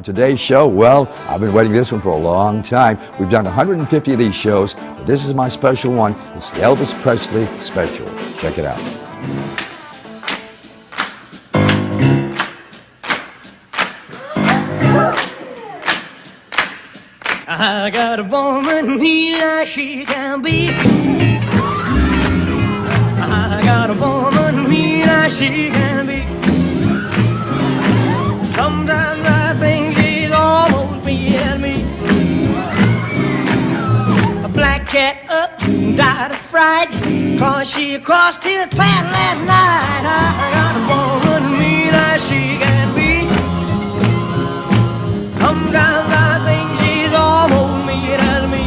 today's show, well, I've been waiting this one for a long time. We've done 150 of these shows, but this is my special one. It's the Elvis Presley special. Check it out. I got a woman here, she can be. I got a woman here, she can be. Sometimes I think she's almost me and me. A black cat up, died of fright, 'cause she crossed his path last night. I got a woman here, she can be. Sometimes I think she's almost me and me.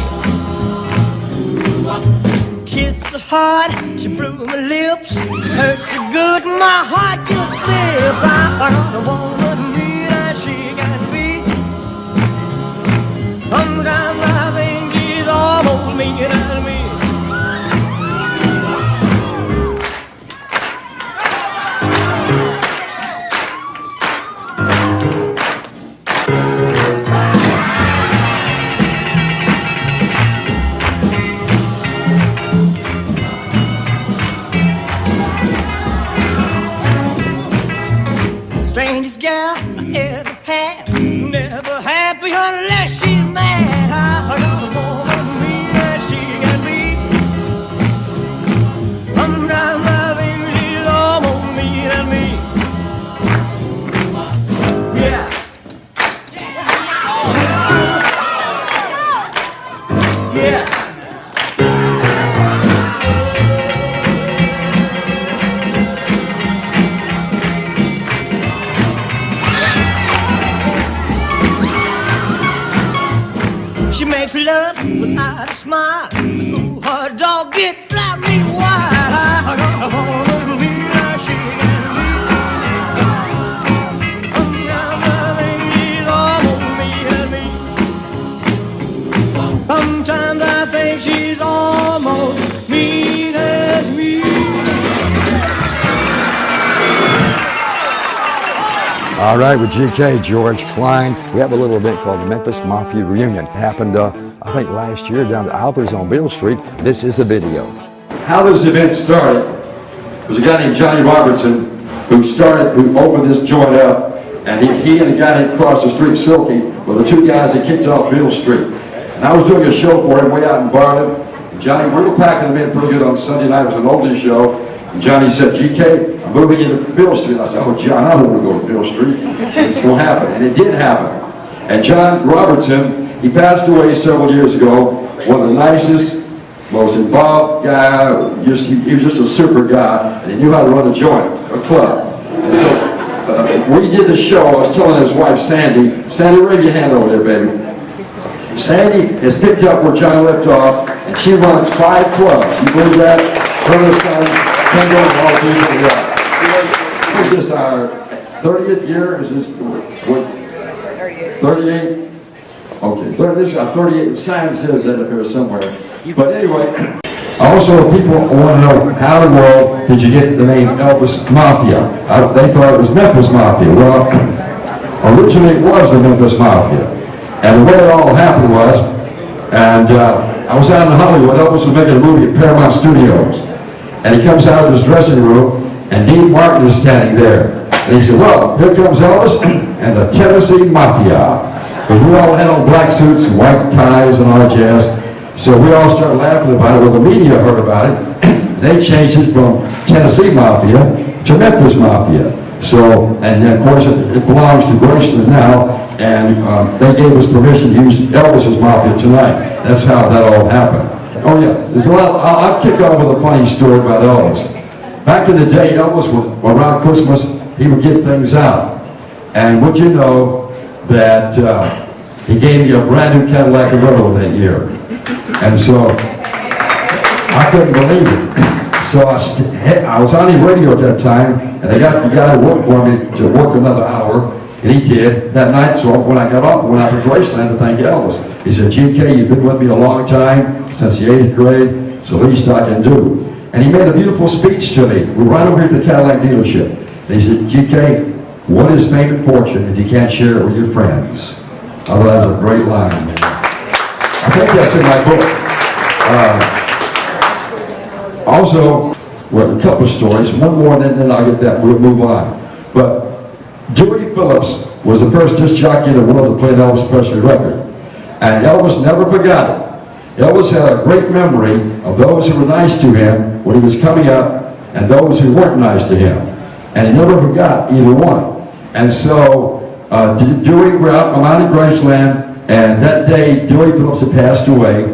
Kiss so hard, she blew my lips. Hurt so good, my heart just slips. I got a woman here, she can be. Sometimes I think she's almost me and me. Strangest gal I ever had, never happy unless she's mad. I got a woman here, she can be. Sometimes I think she's almost me and me. Yeah. Yeah. She makes love without a smile. Ooh, her dog get drive me wild. I got a woman here, she can be. Sometimes I think she's almost me and me. Sometimes I think she's almost mean as me. All right, with GK, George Klein, we have a little event called the Memphis Mafia Reunion. It happened, I think, last year down to Alvarez on Beale Street. This is the video. How this event started was a guy named Johnny Robertson who opened this joint up, and he and a guy named across the street, Silky, were the two guys that kicked off Beale Street. And I was doing a show for him way out in Bartlett. Johnny, we were packing him in pretty good on Sunday night. It was an oldies show. And Johnny said, GK, I'm moving you to Beale Street. I said, oh, John, I don't want to go to Beale Street. It's going to happen. And it did happen. And John Robertson, he passed away several years ago. One of the nicest, most involved guy. He was just a super guy. And he knew how to run a joint, a club. And so when he did the show, I was telling his wife, Sandy, raise your hand over there, baby. Sandy has picked up where John left off, and she runs 5 clubs. You believe that? Her and her son. Is this our 30th year? Is this what? 38? Okay, this is our 38th. The sign says that up here somewhere. But anyway, also people want to know, how in the world did you get the name Elvis Mafia? They thought it was Memphis Mafia. Well, originally it was the Memphis Mafia. And the way it all happened was, and I was out in Hollywood. Elvis was making a movie at Paramount Studios. And he comes out of his dressing room, and Dean Martin is standing there. And he said, well, here comes Elvis and the Tennessee Mafia. Because we all had on black suits and white ties and all that jazz. So we all started laughing about it. Well, the media heard about it. They changed it from Tennessee Mafia to Memphis Mafia. So, and then of course it belongs to Graceland now. And they gave us permission to use Elvis's Mafia tonight. That's how that all happened. Oh yeah, there's a lot. I'll kick off with a funny story about Elvis. Back in the day, Elvis, around Christmas, he would give things out. And would you know that he gave me a brand new Cadillac Convertible that year? And so I couldn't believe it. So I was on the radio at that time, and I got the guy to work for me to work another hour. And he did that night. So when I got off, I went out to Graceland to thank Elvis. He said, GK, you've been with me a long time, since the 8th grade, it's the least I can do. And he made a beautiful speech to me. We're right over here at the Cadillac dealership. And he said, GK, what is fame and fortune if you can't share it with your friends? I thought that was a great line. I think that's in my book. Also, well, a couple of stories. One more, and then I'll get that. We'll move on. But Dewey Phillips was the first disc jockey in the world to play an Elvis Presley record. And Elvis never forgot it. Elvis had a great memory of those who were nice to him when he was coming up and those who weren't nice to him. And he never forgot either one. And so Dewey were out in Atlantic Graceland, and that day Dewey Phillips had passed away,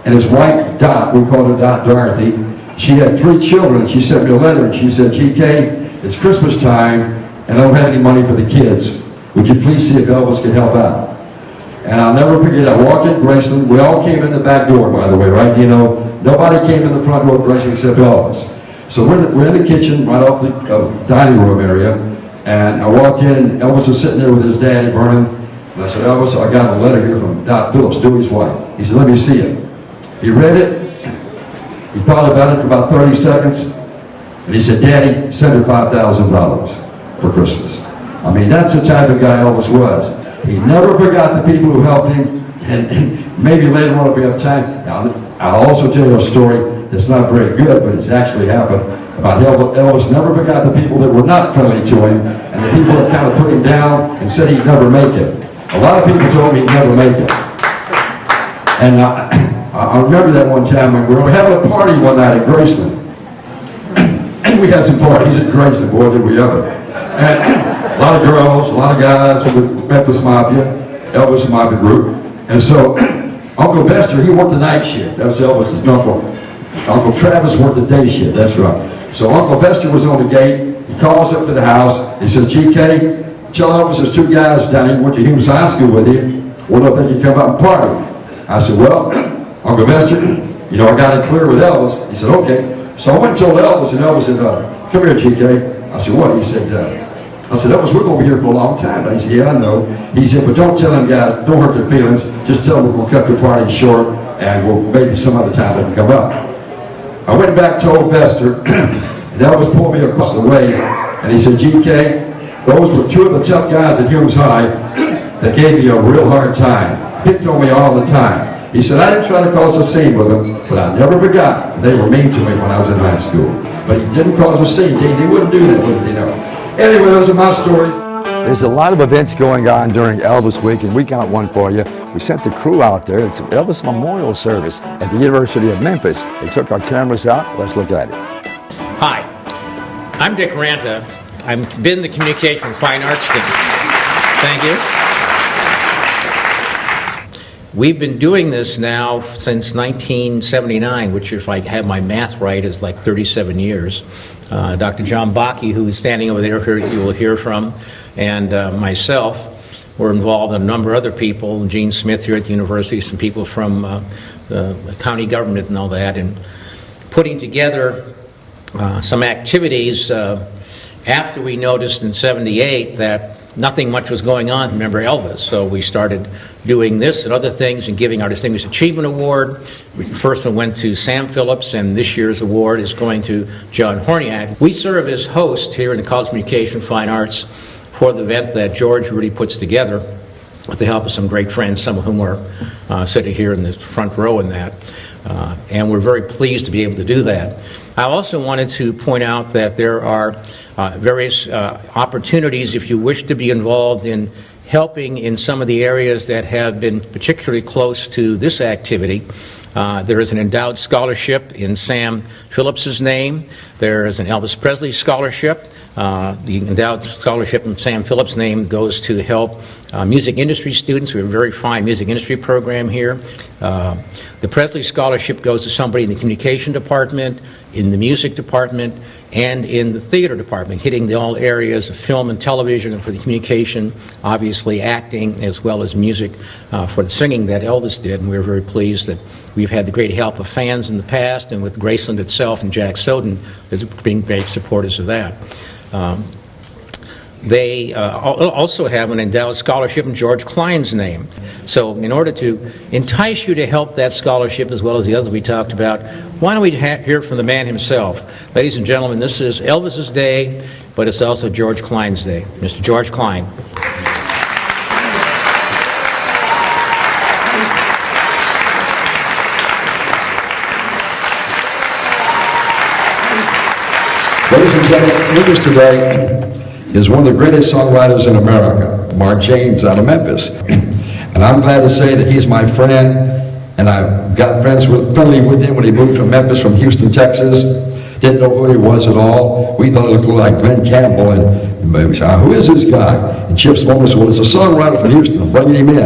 and his wife Dot, we called her Dot Dorothy, she had 3 children. She sent me a letter and she said, GK, it's Christmas time and I don't have any money for the kids. Would you please see if Elvis could help out? And I'll never forget, I walked in Graceland. We all came in the back door, by the way, right? You know, nobody came in the front door of Graceland except Elvis. So we're in the kitchen right off the dining room area, and I walked in and Elvis was sitting there with his daddy, Vernon, and I said, Elvis, I got a letter here from Dot Phillips, Dewey's wife. He said, let me see it. He read it. He thought about it for about 30 seconds, and he said, Daddy, send her $5,000 for Christmas. I mean, that's the type of guy Elvis was. He never forgot the people who helped him, and maybe later on if we have time, I'll also tell you a story that's not very good, but it's actually happened, about Elvis never forgot the people that were not friendly to him, and the people that kind of put him down and said he'd never make it. A lot of people told me he'd never make it. And I remember that one time when we were having a party one night at Graceland. And we had some parties at Graceland, boy did we ever. And a lot of girls, a lot of guys from the Memphis Mafia, Elvis Mafia group. And so Uncle Vester, he worked the night shift. That was Elvis's uncle. Uncle Travis worked the day shift, that's right. So Uncle Vester was on the gate. He calls up to the house. He said, GK, tell Elvis there's 2 guys down here went to Humes High School with you. Wonder if they can come out and party. I said, well, Uncle Vester, you know, I got it clear with Elvis. He said, okay. So I went and told Elvis, and Elvis said, come here, GK. I said, what? He said, I said, Elvis, we're going to be here for a long time. He said, yeah, I know. He said, but don't tell them guys, don't hurt their feelings. Just tell them we're going to cut the party short, and we'll maybe some other time they can come up. I went back to old Vester, and Elvis pulled me across the way, and he said, GK, those were 2 of the tough guys at Humes High that gave me a real hard time. Picked on me all the time. He said, I didn't try to cause a scene with them, but I never forgot they were mean to me when I was in high school. But he didn't cause a scene. He wouldn't do that, wouldn't he know? Anyway, those are my stories. There's a lot of events going on during Elvis Week, and we got one for you. We sent the crew out there. It's an Elvis Memorial Service at the University of Memphis. They took our cameras out. Let's look at it. Hi, I'm Dick Ranta. I've been the Communication and Fine Arts team. Thank you. We've been doing this now since 1979, which, if I have my math right, is like 37 years. Dr. John Bakke, who is standing over there, you will hear from, and myself were involved, in a number of other people, Gene Smith here at the university, some people from the county government and all that, and putting together some activities after we noticed in '78 that nothing much was going on. Remember Elvis, so we started doing this and other things and giving our Distinguished Achievement Award. The first one went to Sam Phillips, and this year's award is going to John Horniak. We serve as host here in the College of Communication Fine Arts for the event that George really puts together with the help of some great friends, some of whom are sitting here in the front row in that. And we're very pleased to be able to do that. I also wanted to point out that there are various opportunities if you wish to be involved in helping in some of the areas that have been particularly close to this activity. There is an endowed scholarship in Sam Phillips's name. There is an Elvis Presley scholarship. The endowed scholarship in Sam Phillips' name goes to help music industry students. We have a very fine music industry program here. The Presley scholarship goes to somebody in the communication department, in the music department, and in the theater department, hitting all areas of film and television, and for the communication, obviously acting, as well as music for the singing that Elvis did. And we're very pleased that we've had the great help of fans in the past, and with Graceland itself and Jack Soden as being great supporters of that. They also have an endowed scholarship in George Klein's name. So in order to entice you to help that scholarship as well as the others we talked about, why don't we hear from the man himself? Ladies and gentlemen, this is Elvis's day. but it's also George Klein's day. Mr. George Klein. Ladies and gentlemen, with us today is one of the greatest songwriters in America, Mark James out of Memphis. And I'm glad to say that he's my friend, and I got friendly with him when he moved from Memphis from Houston, Texas. Didn't know who he was at all. We thought he looked like Glenn Campbell, and we said, who is this guy? And Chip's mom said, well, it's a songwriter from Houston. I'm bringing him in.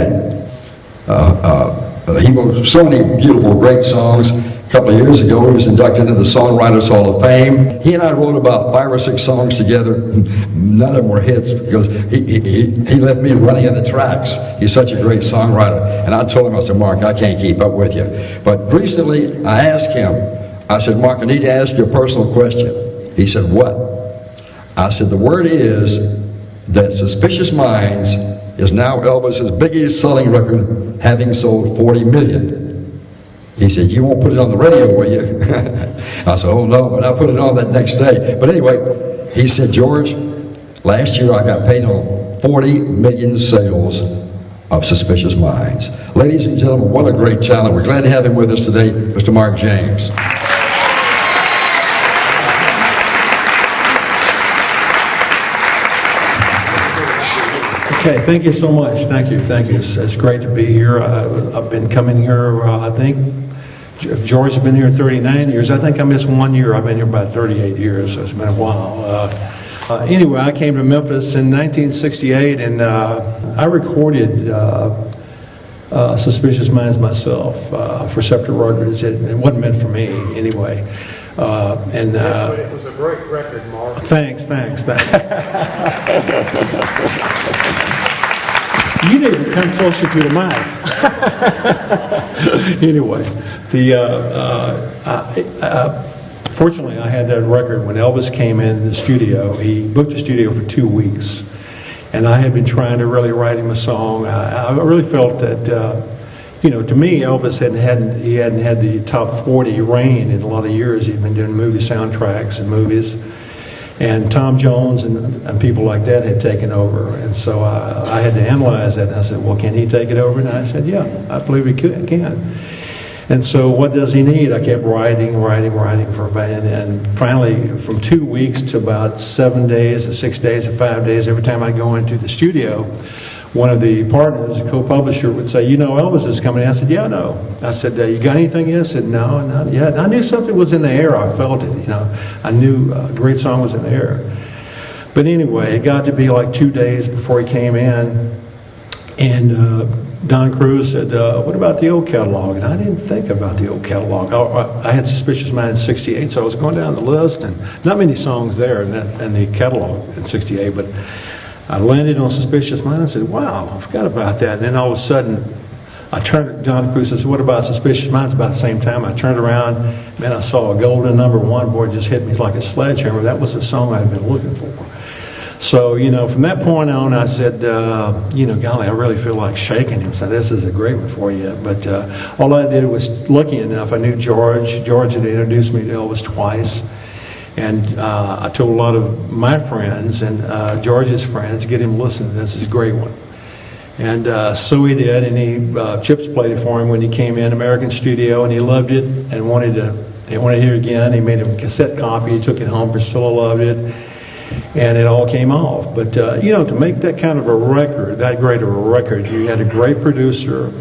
He wrote so many beautiful, great songs. A couple of years ago, he was inducted into the Songwriters Hall of Fame. He and I wrote about 5 or 6 songs together. None of them were hits because he left me running in the tracks. He's such a great songwriter. And I told him, I said, Mark, I can't keep up with you. But recently, I asked him, I said, Mark, I need to ask you a personal question. He said, what? I said, the word is that Suspicious Minds is now Elvis's biggest selling record, having sold 40 million. He said, you won't put it on the radio, will you? I said, oh no, but I put it on that next day. But anyway, he said, George, last year I got paid on 40 million sales of Suspicious Minds. Ladies and gentlemen, what a great talent. We're glad to have him with us today, Mr. Mark James. Okay, thank you so much. Thank you. It's great to be here. I've been coming here, I think, George has been here 39 years. I think I missed 1 year. I've been here about 38 years, so it's been a while. Anyway, I came to Memphis in 1968, and I recorded Suspicious Minds myself for Scepter Records. It wasn't meant for me, anyway. It was a great record, Mark. Thanks. You need to come closer to the mic. Anyway, fortunately, I had that record when Elvis came in the studio. He booked the studio for 2 weeks, and I had been trying to really write him a song. I really felt that, to me, Elvis hadn't had the top 40 reign in a lot of years. He'd been doing movie soundtracks and movies. And Tom Jones and people like that had taken over. And so I had to analyze that. And I said, well, can he take it over? And I said, yeah, I believe he can. And so what does he need? I kept writing for a band. And finally, from 2 weeks to about 7 days, to 6 days, to 5 days, every time I go into the studio, one of the partners, a co-publisher, would say, Elvis is coming. I said, yeah, no. I said, you got anything in? I said, no, not yet. And I knew something was in the air. I felt it, I knew a great song was in the air. But anyway, it got to be like 2 days before he came in, and Don Cruz said, what about the old catalog? And I didn't think about the old catalog. I had Suspicious Minds in 68, so I was going down the list, and not many songs there in the catalog in 68, but I landed on Suspicious Minds and said, wow, I forgot about that. And then all of a sudden, I turned to Don Cruz and said, what about Suspicious Minds? About the same time, I turned around, man, I saw a golden #1, boy, it just hit me like a sledgehammer. That was the song I'd been looking for. So, from that point on, I said, golly, I really feel like shaking him. So this is a great one for you. But all I did was, lucky enough, I knew George. George had introduced me to Elvis twice. And I told a lot of my friends and George's friends, get him listening, this is a great one. And so he did, and Chips played it for him when he came in, American Studio, and he loved it and wanted to hear it again. He made a cassette copy, he took it home, Priscilla loved it, and it all came off. But to make that kind of a record, that great of a record, you had a great producer,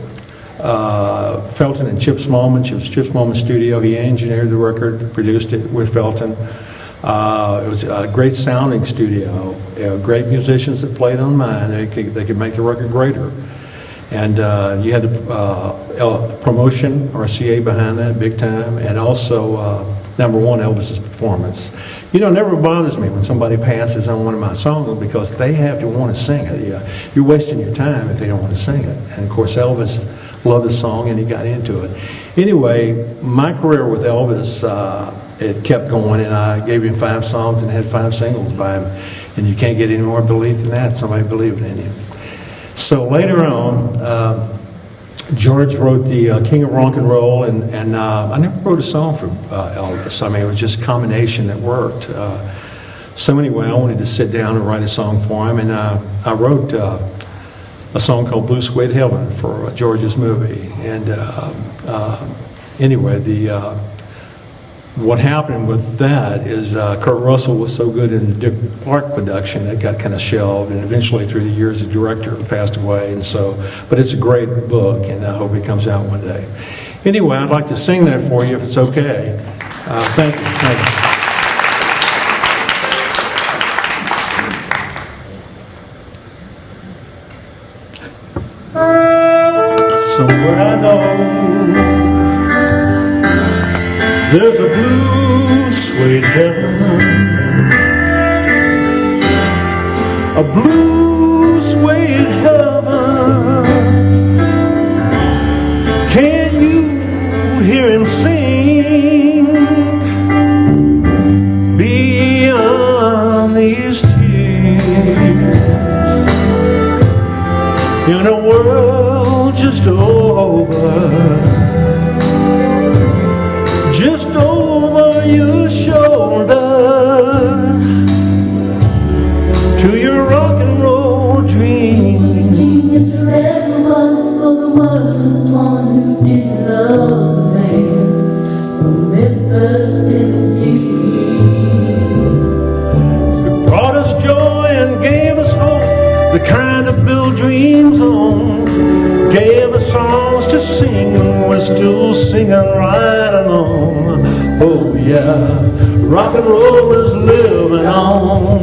Felton and Chips Moman, Chips Moman Studio. He engineered the record, produced it with Felton. It was a great sounding studio. Great musicians that played on mine. They could make the record greater. And you had the promotion, RCA behind that, big time, and also #1, Elvis's performance. It never bothers me when somebody passes on one of my songs because they have to want to sing it. You're wasting your time if they don't want to sing it. And of course, Elvis loved the song and he got into it. Anyway, my career with Elvis, it kept going, and I gave him 5 songs and had 5 singles by him. And you can't get any more belief than that, somebody believing in you. So later on, George wrote the King of Rock and Roll, and I never wrote a song for Elvis. I mean, it was just a combination that worked. So anyway, I wanted to sit down and write a song for him, and I wrote a song called Blue Suede Heaven for George's movie. And anyway, what happened with that is Kurt Russell was so good in the Dick Clark production, it got kind of shelved, and eventually through the years the director passed away, and so, but it's a great book, and I hope it comes out one day. Anyway, I'd like to sing that for you if it's okay. Thank you. Thank you. Somewhere I know there's a blue suede heaven, a blue suede heaven. Can you hear him sing beyond these tears in a world just over your shoulder to your rock and roll dreams. The red was for the one who didn't love the man from Memphis, Tennessee. Who brought us joy and gave us hope, the kind to build dreams on. Gave us songs to sing, and we're still singing right along. Oh yeah, rock and roll is living on.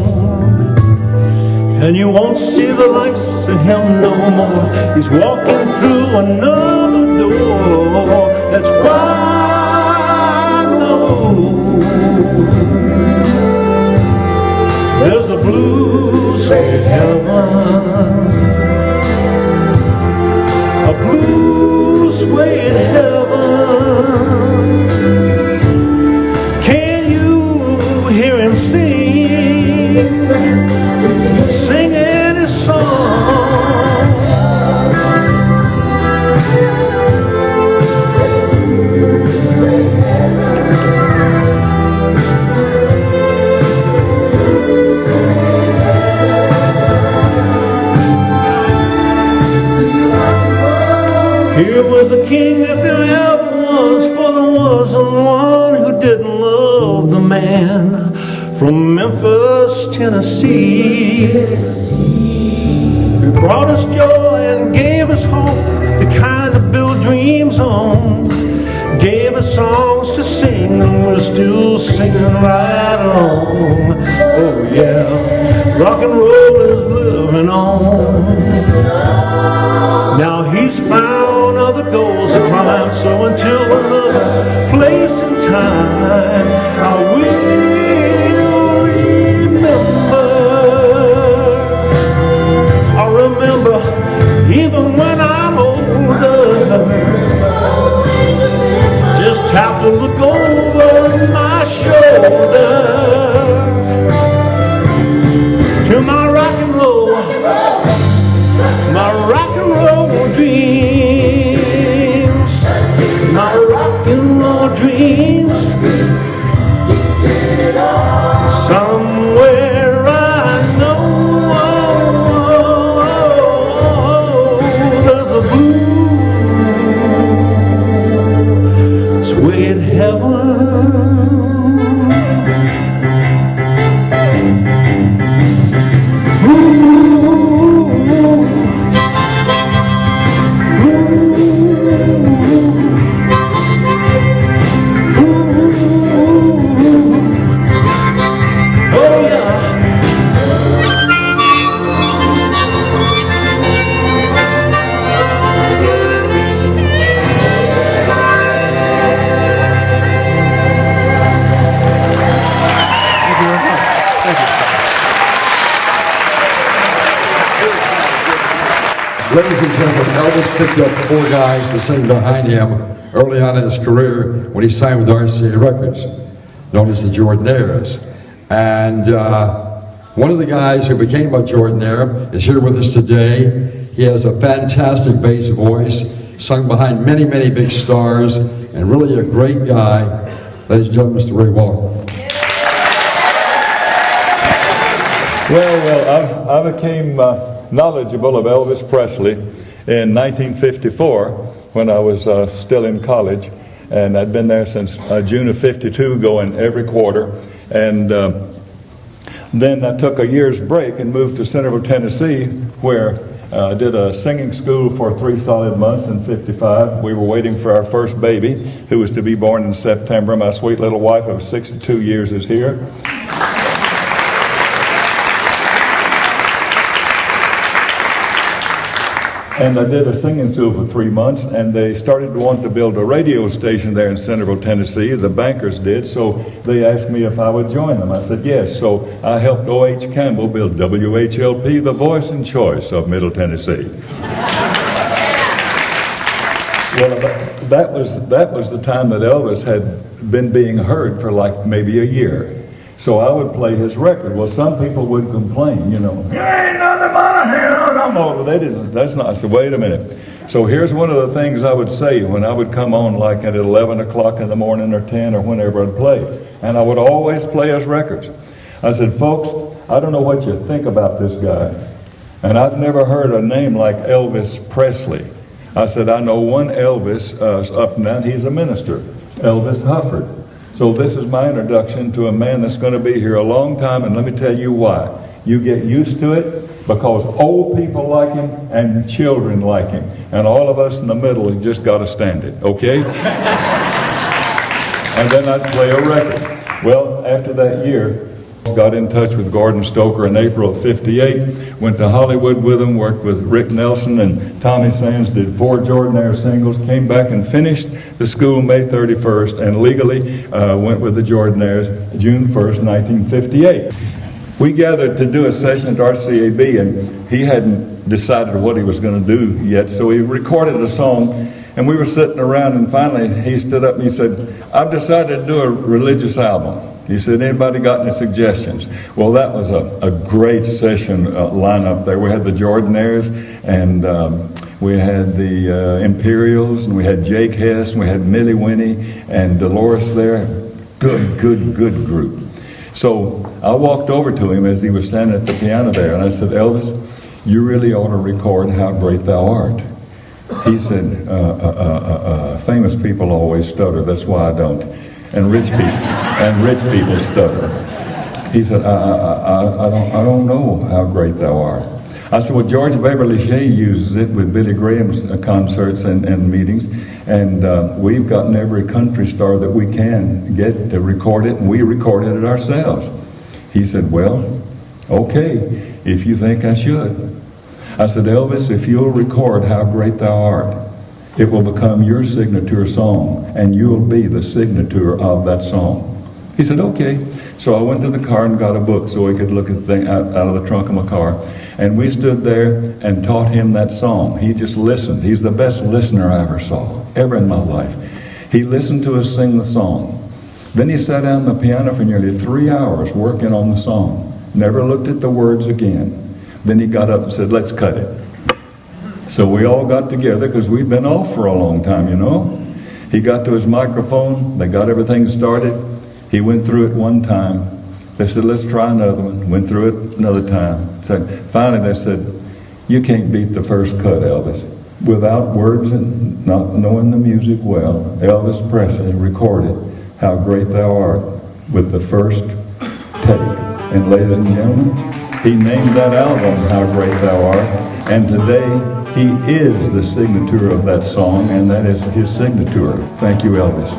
And you won't see the likes of him no more. He's walking through another door. That's why I know there's a blue suede heaven, a blue suede heaven. Can you hear him sing, singing his song? Here was a king if there ever was, for there wasn't one who didn't love the man from Memphis, Tennessee, who brought us joy and gave us hope, the kind to build dreams on. Gave us songs to sing, and we're still singing right along. Oh yeah, rock and roll is living on. Now he's found other goals to climb, so until another place and time, I will remember. I'll remember even when I'm older. Just have to look over my shoulder to my rock and roll, my rock and roll dreams, my rock and roll dreams. Somewhere I know there's a blue suede heaven. Ladies and gentlemen, Elvis picked up 4 guys to sing behind him early on in his career when he signed with RCA Records, known as the Jordanaires. And one of the guys who became a Jordanaire is here with us today. He has a fantastic bass voice, sung behind many, many big stars, and really a great guy. Ladies and gentlemen, Mr. Ray Walker. Well, I became knowledgeable of Elvis Presley in 1954 when I was still in college, and I'd been there since June of '52, going every quarter. And then I took a year's break and moved to Centerville, Tennessee, where I did a singing school for 3 solid months in '55. We were waiting for our first baby, who was to be born in September. My sweet little wife of 62 years is here. And I did a singing school for 3 months, and they started to want to build a radio station there in Centerville, Tennessee. The bankers did, so they asked me if I would join them. I said yes. So I helped O.H. Campbell build WHLP, the voice and choice of Middle Tennessee. Well, that was the time that Elvis had been being heard for like maybe a year. So I would play his record. Well, some people would complain, you know, "There ain't nothing but a hell, I'm over." They didn't. That's not. I said, wait a minute. So here's one of the things I would say when I would come on, like at 11 o'clock in the morning or 10 or whenever I'd play. And I would always play his records. I said, folks, I don't know what you think about this guy. And I've never heard a name like Elvis Presley. I said, I know one Elvis up and down. He's a minister, Elvis Hufford. So this is my introduction to a man that's going to be here a long time, and let me tell you why. You get used to it because old people like him and children like him, and all of us in the middle have just got to stand it, okay? And then I'd play a record. Well, after that year, got in touch with Gordon Stoker in April of '58, went to Hollywood with him, worked with Rick Nelson and Tommy Sands, did 4 Jordanaire singles, came back and finished the school May 31st, and legally went with the Jordanaires June 1st, 1958. We gathered to do a session at RCAB, and he hadn't decided what he was going to do yet, so he recorded a song, and we were sitting around, and finally he stood up and he said, "I've decided to do a religious album." He said, "Anybody got any suggestions?" Well, that was a great session lineup there. We had the Jordanaires, and we had the Imperials, and we had Jake Hess, and we had Millie Winnie and Dolores there. Good group. So I walked over to him as he was standing at the piano there, and I said, "Elvis, you really ought to record How Great Thou Art." He said, "Famous people always stutter, that's why I don't. And rich people stutter." He said, I don't know how great thou art. I said, well, George Beverly Shea uses it with Billy Graham's concerts and meetings, and we've gotten every country star that we can get to record it, and we recorded it ourselves. He said, well, okay, if you think I should. I said, Elvis, if you'll record How Great Thou Art, it will become your signature song, and you'll be the signature of that song. He said, okay. So I went to the car and got a book so he could look at things out of the trunk of my car. And we stood there and taught him that song. He just listened. He's the best listener I ever saw, ever in my life. He listened to us sing the song. Then he sat down on the piano for nearly 3 hours working on the song. Never looked at the words again. Then he got up and said, let's cut it. So we all got together because we'd been off for a long time, you know. He got to his microphone. They got everything started. He went through it one time. They said, let's try another one. Went through it another time. So finally they said, you can't beat the first cut, Elvis. Without words and not knowing the music well, Elvis Presley recorded How Great Thou Art with the first take. And ladies and gentlemen, he named that album How Great Thou Art. And today, he is the signature of that song, and that is his signature. Thank you, Elvis.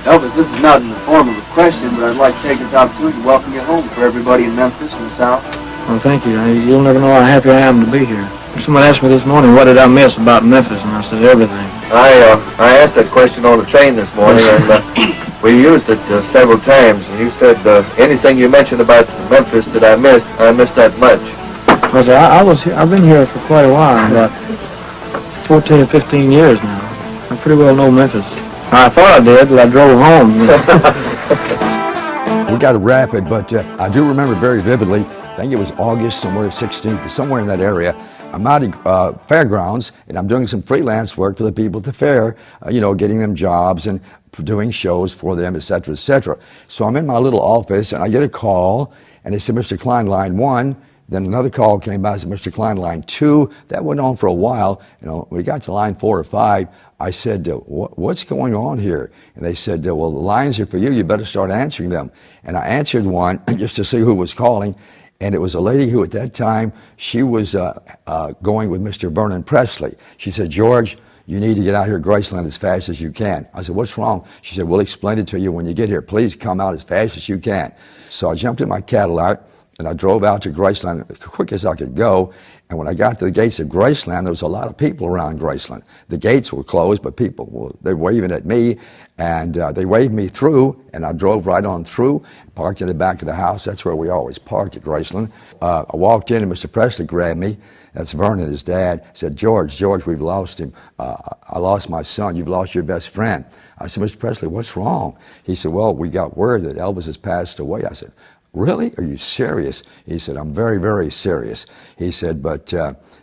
Elvis, this is not in the form of a question, but I'd like to take this opportunity to welcome you home for everybody in Memphis and the South. Well, thank you. You'll never know how happy I am to be here. Someone asked me this morning, what did I miss about Memphis? And I said, everything. I asked that question on the train this morning, and we used it several times, and you said anything you mentioned about Memphis that I missed that much. Well, sir, I've been here for quite a while, about 14 or 15 years now. I pretty well know Memphis. I thought I did, but I drove home. You know. We got to wrap it, but I do remember very vividly, I think it was August somewhere, 16th, somewhere in that area, I'm out at fairgrounds, and I'm doing some freelance work for the people at the fair, getting them jobs and doing shows for them, et cetera, et cetera. So I'm in my little office, and I get a call, and they said, Mr. Klein, line 1. Then another call came by, said, Mr. Klein, line 2. That went on for a while. When we got to line 4 or 5, I said, what's going on here? And they said, well, the lines are for you. You better start answering them. And I answered one just to see who was calling. And it was a lady who at that time, she was going with Mr. Vernon Presley. She said, George, you need to get out here to Graceland as fast as you can. I said, what's wrong? She said, we'll explain it to you when you get here. Please come out as fast as you can. So I jumped in my Cadillac, and I drove out to Graceland as quick as I could go. And when I got to the gates of Graceland, there was a lot of people around Graceland. The gates were closed, but people, they were waving at me, and they waved me through, and I drove right on through, parked in the back of the house. That's where we always parked at Graceland. I walked in, and Mr. Presley grabbed me. That's Vernon, his dad. Said, George, we've lost him. I lost my son. You've lost your best friend. I said, Mr. Presley, what's wrong? He said, well, we got word that Elvis has passed away. I said, really? Are you serious? He said, I'm very, very serious. He said, but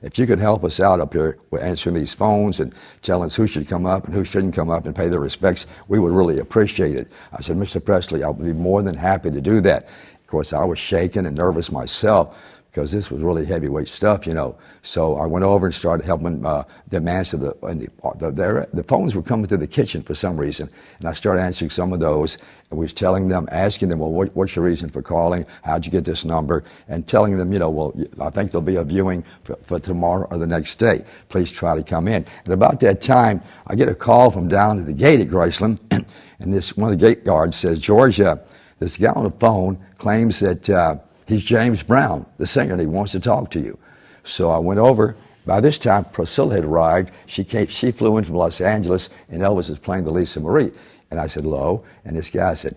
if you could help us out up here with answering these phones and telling us who should come up and who shouldn't come up and pay their respects, we would really appreciate it. I said, Mr. Presley, I'll be more than happy to do that. Of course, I was shaking and nervous myself because this was really heavyweight stuff, So I went over and started helping them answer the phones were coming through the kitchen for some reason, and I started answering some of those. And we was asking them, well, what's your reason for calling? How'd you get this number? And telling them, well, I think there'll be a viewing for tomorrow or the next day. Please try to come in. And about that time, I get a call from down at the gate at Graceland, and one of the gate guards says, George, this guy on the phone claims that he's James Brown, the singer, and he wants to talk to you. So I went over. By this time, Priscilla had arrived. She flew in from Los Angeles, and Elvis is playing the Lisa Marie. And I said, hello. And this guy said,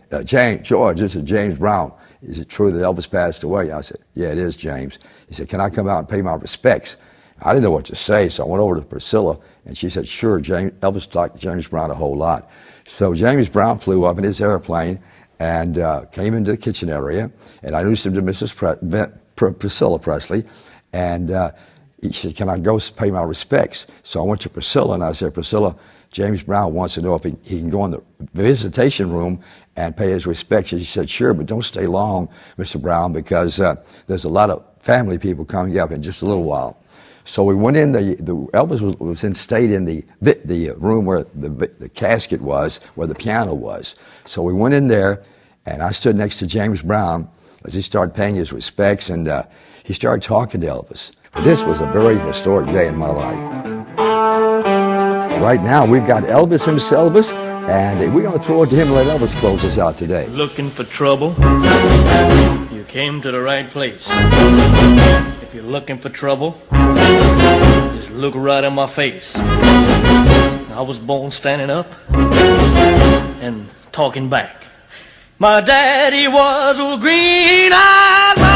George, this is James Brown. Is it true that Elvis passed away? I said, yeah, it is, James. He said, can I come out and pay my respects? I didn't know what to say, so I went over to Priscilla, and she said, sure, Elvis liked James Brown a whole lot. So James Brown flew up in his airplane and came into the kitchen area, and I introduced him to Mrs. Priscilla Presley, and he said, can I go pay my respects? So I went to Priscilla, and I said, Priscilla, James Brown wants to know if he can go in the visitation room and pay his respects. And she said, sure, but don't stay long, Mr. Brown, because there's a lot of family people coming up in just a little while. So we went in, Elvis stayed in the room where the casket was, where the piano was. So we went in there, and I stood next to James Brown as he started paying his respects, and he started talking to Elvis. But this was a very historic day in my life. Right now, we've got Elvis himself, and we're going to throw it to him and let Elvis close us out today. Looking for trouble? You came to the right place. If you're looking for trouble, just look right in my face. I was born standing up and talking back. My daddy was a green-eyed man.